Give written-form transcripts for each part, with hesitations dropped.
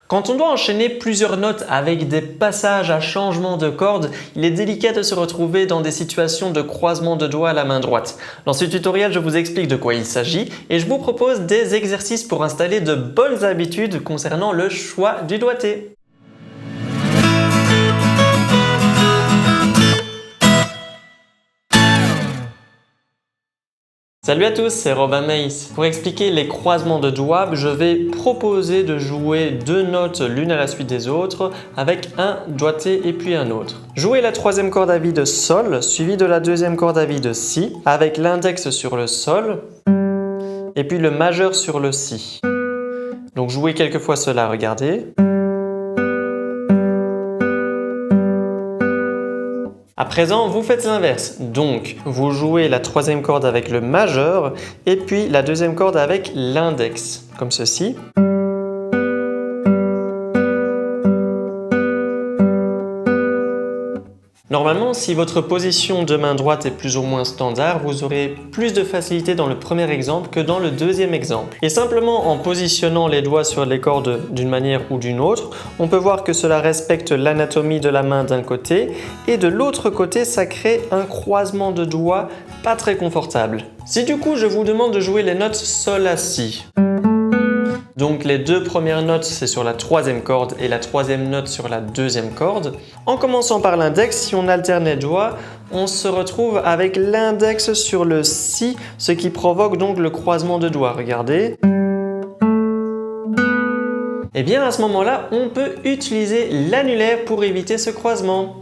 Quand on doit enchaîner plusieurs notes avec des passages à changement de corde, il est délicat de se retrouver dans des situations de croisement de doigts à la main droite. Dans ce tutoriel, je vous explique de quoi il s'agit et je vous propose des exercices pour installer de bonnes habitudes concernant le choix du doigté. Salut à tous, c'est Robin Maïs. Pour expliquer les croisements de doigts, je vais proposer de jouer deux notes l'une à la suite des autres avec un doigté et puis un autre. Jouez la troisième corde à vide Sol suivie de la deuxième corde à vide Si avec l'index sur le Sol et puis le majeur sur le Si. Donc jouez quelques fois cela, regardez. À présent, vous faites l'inverse. Donc, vous jouez la troisième corde avec le majeur et puis la deuxième corde avec l'index, comme ceci. Normalement, si votre position de main droite est plus ou moins standard, vous aurez plus de facilité dans le premier exemple que dans le deuxième exemple. Et simplement en positionnant les doigts sur les cordes d'une manière ou d'une autre, on peut voir que cela respecte l'anatomie de la main d'un côté et de l'autre côté, ça crée un croisement de doigts pas très confortable. Si du coup je vous demande de jouer les notes Sol à Si, donc les deux premières notes c'est sur la troisième corde et la troisième note sur la deuxième corde. En commençant par l'index, si on alterne les doigts, on se retrouve avec l'index sur le Si, ce qui provoque donc le croisement de doigts. Regardez. Et bien à ce moment-là, on peut utiliser l'annulaire pour éviter ce croisement.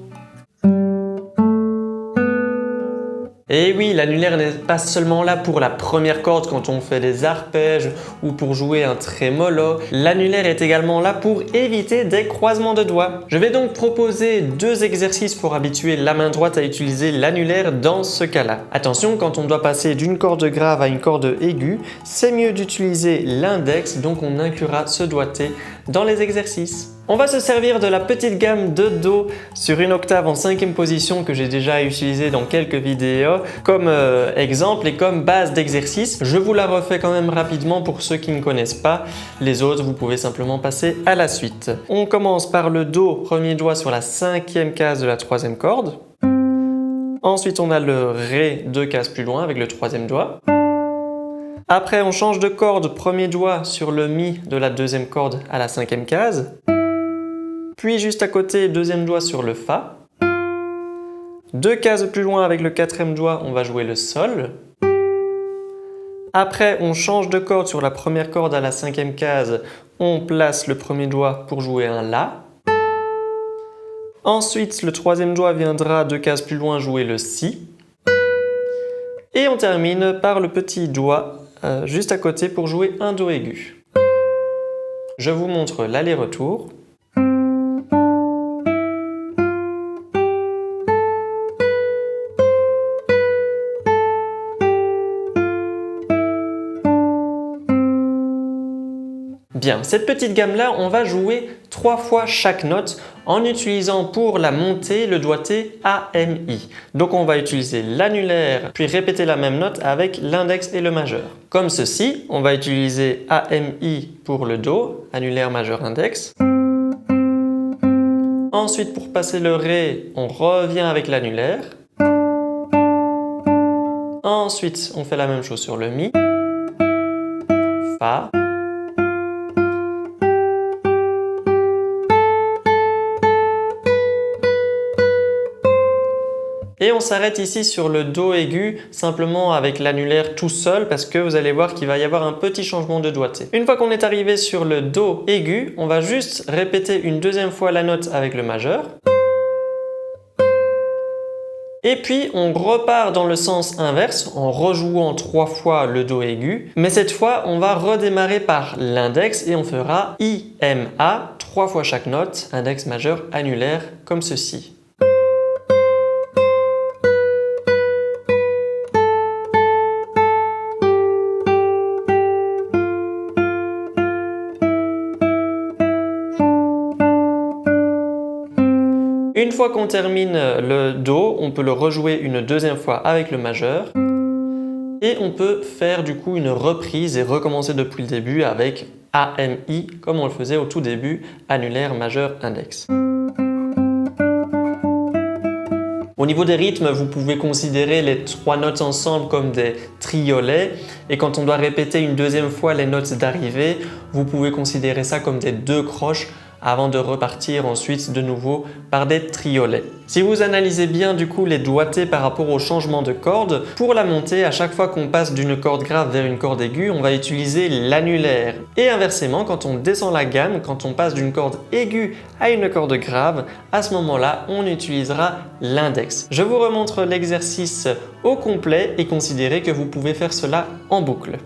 Et oui, l'annulaire n'est pas seulement là pour la première corde quand on fait des arpèges ou pour jouer un trémolo. L'annulaire est également là pour éviter des croisements de doigts. Je vais donc proposer deux exercices pour habituer la main droite à utiliser l'annulaire dans ce cas-là. Attention, quand on doit passer d'une corde grave à une corde aiguë, c'est mieux d'utiliser l'index, donc on inclura ce doigté dans les exercices. On va se servir de la petite gamme de Do sur une octave en 5e position que j'ai déjà utilisée dans quelques vidéos comme exemple et comme base d'exercice. Je vous la refais quand même rapidement pour ceux qui ne connaissent pas. Les autres, vous pouvez simplement passer à la suite. On commence par le Do, premier doigt sur la 5e case de la 3e corde. Ensuite, on a le Ré, 2 cases plus loin avec le 3e doigt. Après, on change de corde, premier doigt sur le Mi de la 2e corde à la 5e case. Puis juste à côté, deuxième doigt sur le Fa. 2 cases plus loin avec le 4e doigt, on va jouer le Sol. Après, on change de corde sur la première corde à la 5e case, on place le premier doigt pour jouer un La. Ensuite, le 3e doigt viendra 2 cases plus loin jouer le Si. Et on termine par le petit doigt juste à côté pour jouer un Do aigu. Je vous montre l'aller-retour. Bien, cette petite gamme-là, on va jouer 3 fois chaque note en utilisant pour la montée le doigté AMI. Donc on va utiliser l'annulaire, puis répéter la même note avec l'index et le majeur. Comme ceci, on va utiliser AMI pour le Do, annulaire, majeur, index. Ensuite, pour passer le Ré, on revient avec l'annulaire. Ensuite, on fait la même chose sur le Mi, Fa. Et on s'arrête ici sur le Do aigu, simplement avec l'annulaire tout seul parce que vous allez voir qu'il va y avoir un petit changement de doigté. Une fois qu'on est arrivé sur le Do aigu, on va juste répéter une deuxième fois la note avec le majeur. Et puis on repart dans le sens inverse en rejouant 3 fois le Do aigu. Mais cette fois, on va redémarrer par l'index et on fera IMA 3 fois chaque note, index, majeur, annulaire, comme ceci. Une fois qu'on termine le Do, on peut le rejouer une deuxième fois avec le majeur. Et on peut faire du coup une reprise et recommencer depuis le début avec AMI comme on le faisait au tout début, annulaire, majeur, index. Au niveau des rythmes, vous pouvez considérer les 3 notes ensemble comme des triolets et quand on doit répéter une deuxième fois les notes d'arrivée, vous pouvez considérer ça comme des 2 croches avant de repartir ensuite de nouveau par des triolets. Si vous analysez bien du coup les doigtés par rapport au changement de corde, pour la montée, à chaque fois qu'on passe d'une corde grave vers une corde aiguë, on va utiliser l'annulaire. Et inversement, quand on descend la gamme, quand on passe d'une corde aiguë à une corde grave, à ce moment-là, on utilisera l'index. Je vous remontre l'exercice au complet et considérez que vous pouvez faire cela en boucle.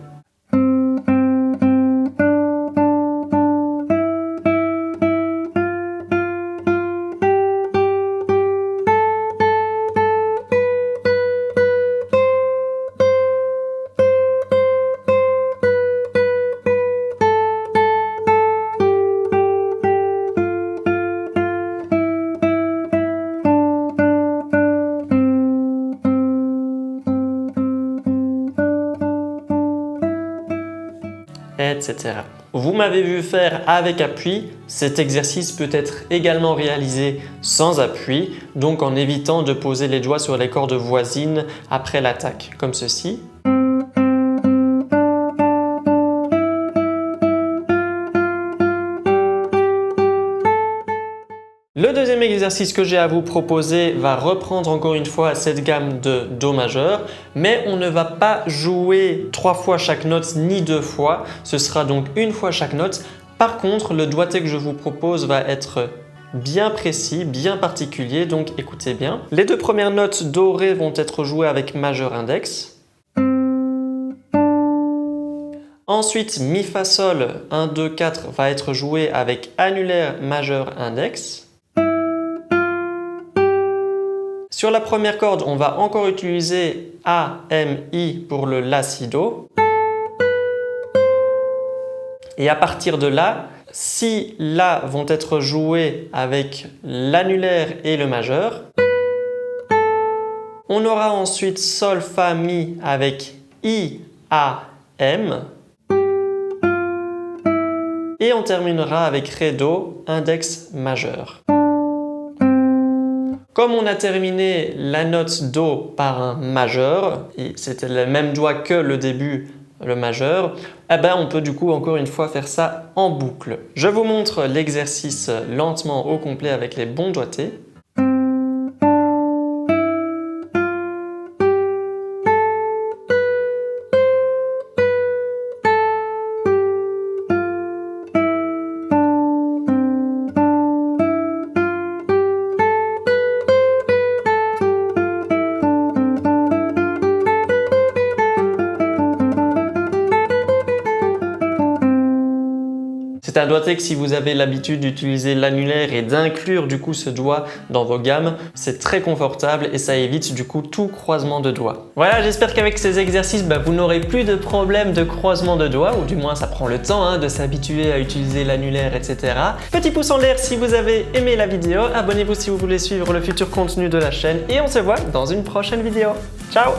Etc. Vous m'avez vu faire avec appui, cet exercice peut être également réalisé sans appui, donc en évitant de poser les doigts sur les cordes voisines après l'attaque, comme ceci. Le deuxième exercice que j'ai à vous proposer va reprendre encore une fois cette gamme de Do majeur, mais on ne va pas jouer 3 fois chaque note ni 2 fois, ce sera donc une fois chaque note. Par contre, le doigté que je vous propose va être bien précis, bien particulier, donc écoutez bien. Les 2 premières notes Do, Ré vont être jouées avec majeur index. Ensuite, Mi, Fa, Sol, 1, 2, 4 va être joué avec annulaire, majeur, index. Sur la première corde, on va encore utiliser A, M, I pour le La, Si, Do. Et à partir de là, si La vont être joués avec l'annulaire et le majeur, on aura ensuite Sol, Fa, Mi avec I, A, M. Et on terminera avec Ré, Do, index majeur. Comme on a terminé la note Do par un majeur, et c'était le même doigt que le début, le majeur, eh ben on peut du coup encore une fois faire ça en boucle. Je vous montre l'exercice lentement au complet avec les bons doigtés. C'est un doigté que si vous avez l'habitude d'utiliser l'annulaire et d'inclure du coup ce doigt dans vos gammes, c'est très confortable et ça évite du coup tout croisement de doigts. Voilà, j'espère qu'avec ces exercices, vous n'aurez plus de problème de croisement de doigts, ou du moins ça prend le temps de s'habituer à utiliser l'annulaire, etc. Petit pouce en l'air si vous avez aimé la vidéo, abonnez-vous si vous voulez suivre le futur contenu de la chaîne et on se voit dans une prochaine vidéo. Ciao!